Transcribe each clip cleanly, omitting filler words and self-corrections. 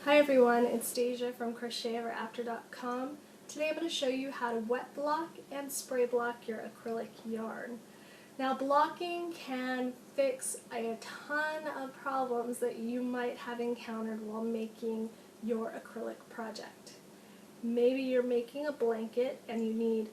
Hi everyone, it's Deja from CrochetEverAfter.com. Today I'm going to show you how to wet block and spray block your acrylic yarn. Now blocking can fix a ton of problems that you might have encountered while making your acrylic project. Maybe you're making a blanket and you need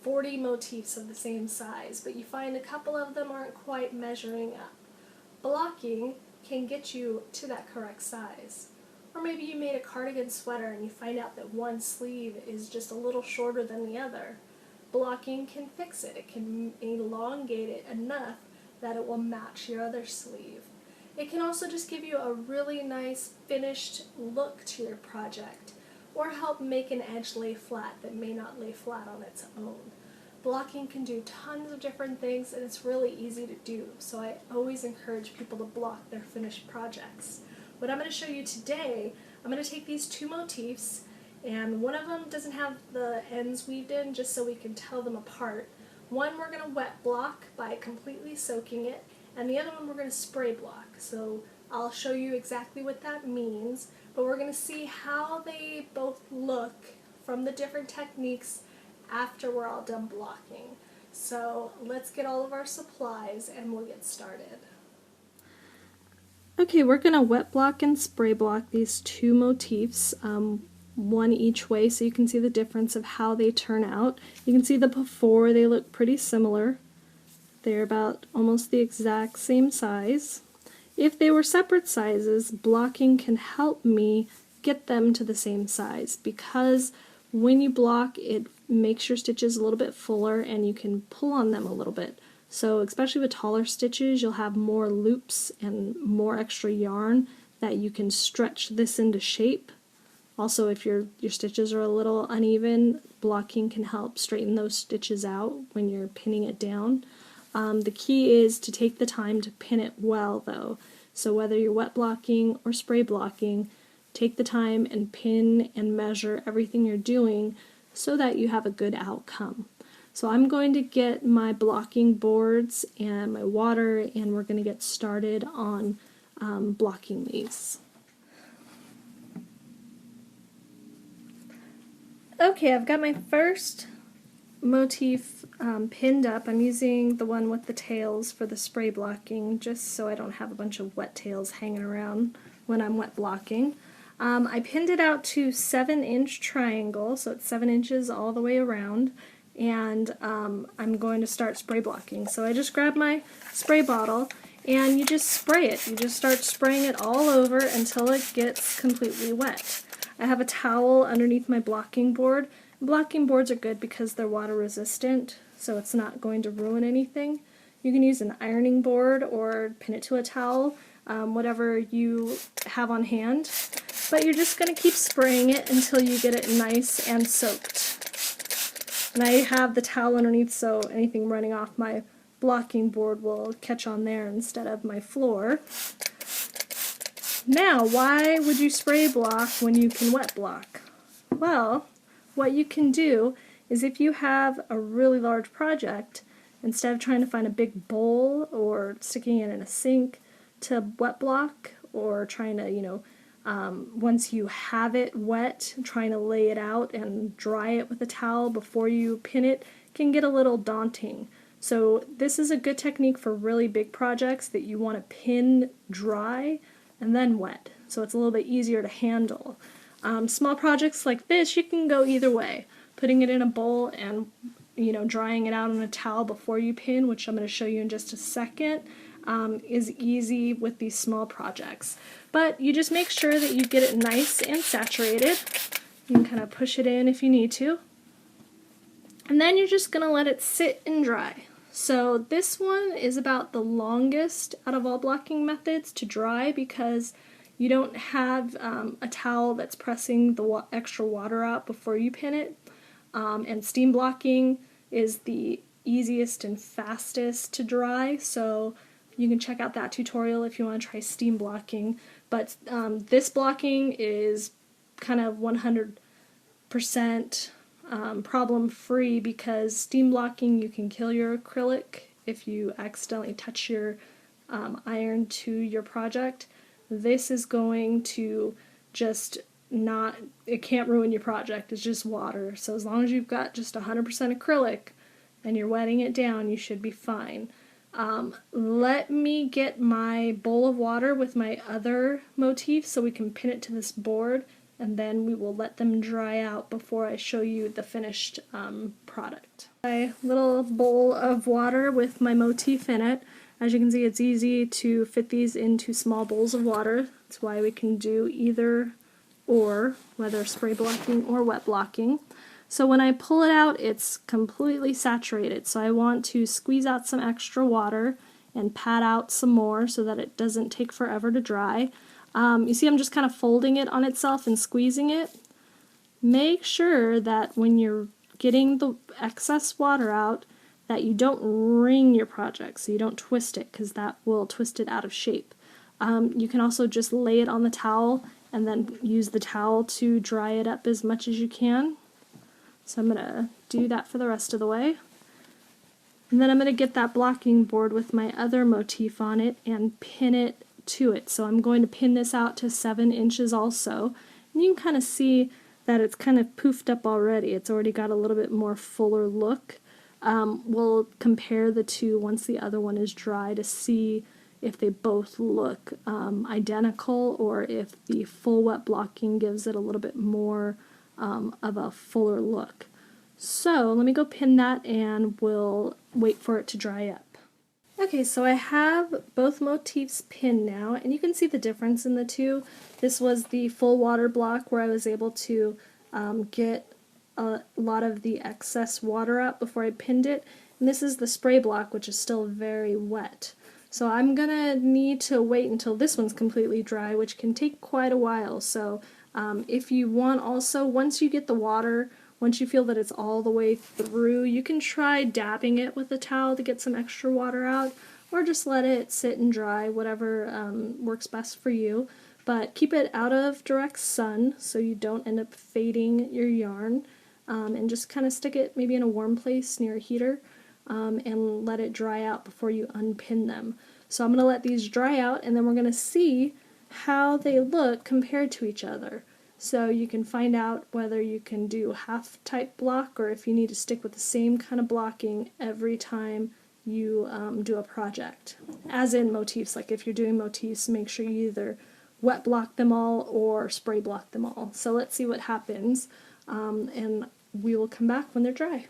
40 motifs of the same size, but you find a couple of them aren't quite measuring up. Blocking can get you to that correct size. Or maybe you made a cardigan sweater and you find out that one sleeve is just a little shorter than the other. Blocking can fix it. It can elongate it enough that it will match your other sleeve. It can also just give you a really nice finished look to your project, or help make an edge lay flat that may not lay flat on its own. Blocking can do tons of different things and it's really easy to do, so I always encourage people to block their finished projects. What I'm going to show you today, I'm going to take these two motifs, and one of them doesn't have the ends weaved in, just so we can tell them apart. One we're going to wet block by completely soaking it, and the other one we're going to spray block. So I'll show you exactly what that means, but we're going to see how they both look from the different techniques after we're all done blocking. So let's get all of our supplies and we'll get started. Okay, we're going to wet block and spray block these two motifs, one each way, so you can see the difference of how they turn out. You can see the before, they look pretty similar. They're about almost the exact same size. If they were separate sizes, blocking can help me get them to the same size, because when you block, it makes your stitches a little bit fuller and you can pull on them a little bit. So especially with taller stitches, you'll have more loops and more extra yarn that you can stretch this into shape. Also, if your stitches are a little uneven, blocking can help straighten those stitches out when you're pinning it down. The key is to take the time to pin it well though. So whether you're wet blocking or spray blocking, take the time and pin and measure everything you're doing so that you have a good outcome. So I'm going to get my blocking boards and my water, and we're going to get started on blocking these. Okay, I've got my first motif pinned up. I'm using the one with the tails for the spray blocking, just so I don't have a bunch of wet tails hanging around when I'm wet blocking. I pinned it out to 7-inch triangle, so it's 7 inches all the way around, and I'm going to start spray blocking. So I just grab my spray bottle and you just spray it. You just start spraying it all over until it gets completely wet. I have a towel underneath my blocking board. Blocking boards are good because they're water resistant, so it's not going to ruin anything. You can use an ironing board or pin it to a towel, whatever you have on hand. But you're just going to keep spraying it until you get it nice and soaked. And I have the towel underneath, so anything running off my blocking board will catch on there instead of my floor. Now, why would you spray block when you can wet block? Well, what you can do is, if you have a really large project, instead of trying to find a big bowl or sticking it in a sink to wet block, or trying to, once you have it wet, trying to lay it out and dry it with a towel before you pin it can get a little daunting. So this is a good technique for really big projects that you want to pin dry and then wet, so it's a little bit easier to handle. Small projects like this, you can go either way. Putting it in a bowl and drying it out on a towel before you pin, which I'm going to show you in just a second, is easy with these small projects. But you just make sure that you get it nice and saturated. You can kind of push it in if you need to. And then you're just going to let it sit and dry. So this one is about the longest out of all blocking methods to dry, because you don't have a towel that's pressing the extra water out before you pin it. And steam blocking is the easiest and fastest to dry, so you can check out that tutorial if you want to try steam blocking. But this blocking is kind of 100% problem-free, because steam blocking, you can kill your acrylic if you accidentally touch your iron to your project. This is going to just not, it can't ruin your project. It's just water. So as long as you've got just 100% acrylic and you're wetting it down, you should be fine. Let me get my bowl of water with my other motif so we can pin it to this board, and then we will let them dry out before I show you the finished product. My little bowl of water with my motif in it. As you can see, it's easy to fit these into small bowls of water. That's why we can do either or, whether spray blocking or wet blocking. So when I pull it out, it's completely saturated. So I want to squeeze out some extra water and pat out some more so that it doesn't take forever to dry. You see I'm just kind of folding it on itself and squeezing it. Make sure that when you're getting the excess water out that you don't wring your project, so you don't twist it, because that will twist it out of shape. You can also just lay it on the towel and then use the towel to dry it up as much as you can. So I'm going to do that for the rest of the way. And then I'm going to get that blocking board with my other motif on it and pin it to it. So I'm going to pin this out to 7 inches also. And you can kind of see that it's kind of poofed up already. It's already got a little bit more fuller look. We'll compare the two once the other one is dry to see if they both look identical, or if the full wet blocking gives it a little bit more of a fuller look. So let me go pin that and we'll wait for it to dry up. Okay, so I have both motifs pinned now, and you can see the difference in the two. This was the full water block where I was able to get a lot of the excess water out before I pinned it, and this is the spray block, which is still very wet. So I'm gonna need to wait until this one's completely dry, which can take quite a while. So if you want also, once you get the water, once you feel that it's all the way through, you can try dabbing it with a towel to get some extra water out, or just let it sit and dry, whatever works best for you. But keep it out of direct sun so you don't end up fading your yarn, and just kind of stick it maybe in a warm place near a heater, and let it dry out before you unpin them. So I'm going to let these dry out, and then we're going to see how they look compared to each other. So you can find out whether you can do half type block, or if you need to stick with the same kind of blocking every time you do a project. As in motifs, like if you're doing motifs, make sure you either wet block them all or spray block them all. So let's see what happens, and we will come back when they're dry.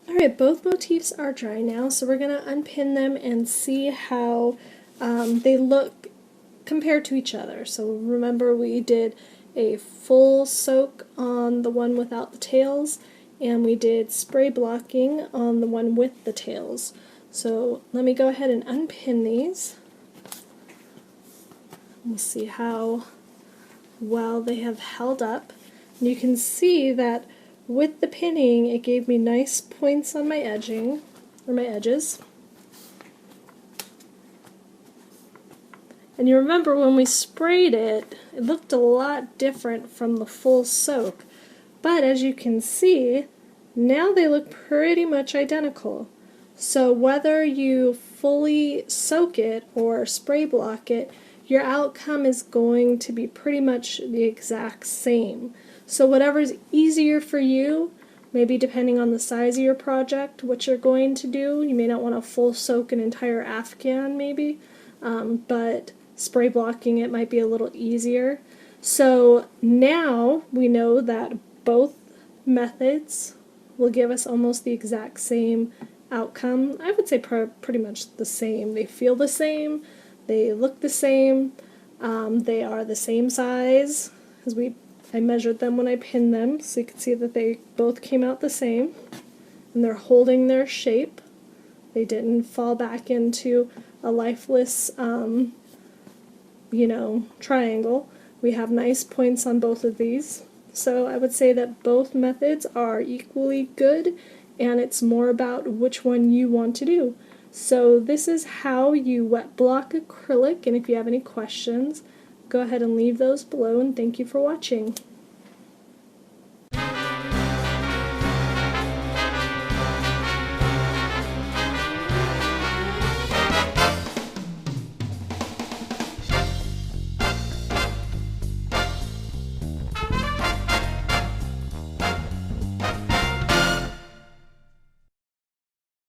Alright, both motifs are dry now, so we're going to unpin them and see how they look compared to each other. So remember, we did a full soak on the one without the tails, and we did spray blocking on the one with the tails. So let me go ahead and unpin these. We'll see how well they have held up. And you can see that with the pinning, it gave me nice points on my edging, or my edges. And you remember when we sprayed it, it looked a lot different from the full soak. But as you can see, now they look pretty much identical. So whether you fully soak it or spray block it, your outcome is going to be pretty much the exact same. So whatever's easier for you, maybe depending on the size of your project, what you're going to do, you may not want to full soak an entire Afghan maybe, but spray blocking it might be a little easier. So now we know that both methods will give us almost the exact same outcome. I would say pretty much the same. They feel the same, they look the same, they are the same size, because I measured them when I pinned them, so you can see that they both came out the same, and they're holding their shape. They didn't fall back into a lifeless triangle. We have nice points on both of these. So I would say that both methods are equally good, and it's more about which one you want to do. So this is how you wet block acrylic, and if you have any questions, go ahead and leave those below, and thank you for watching.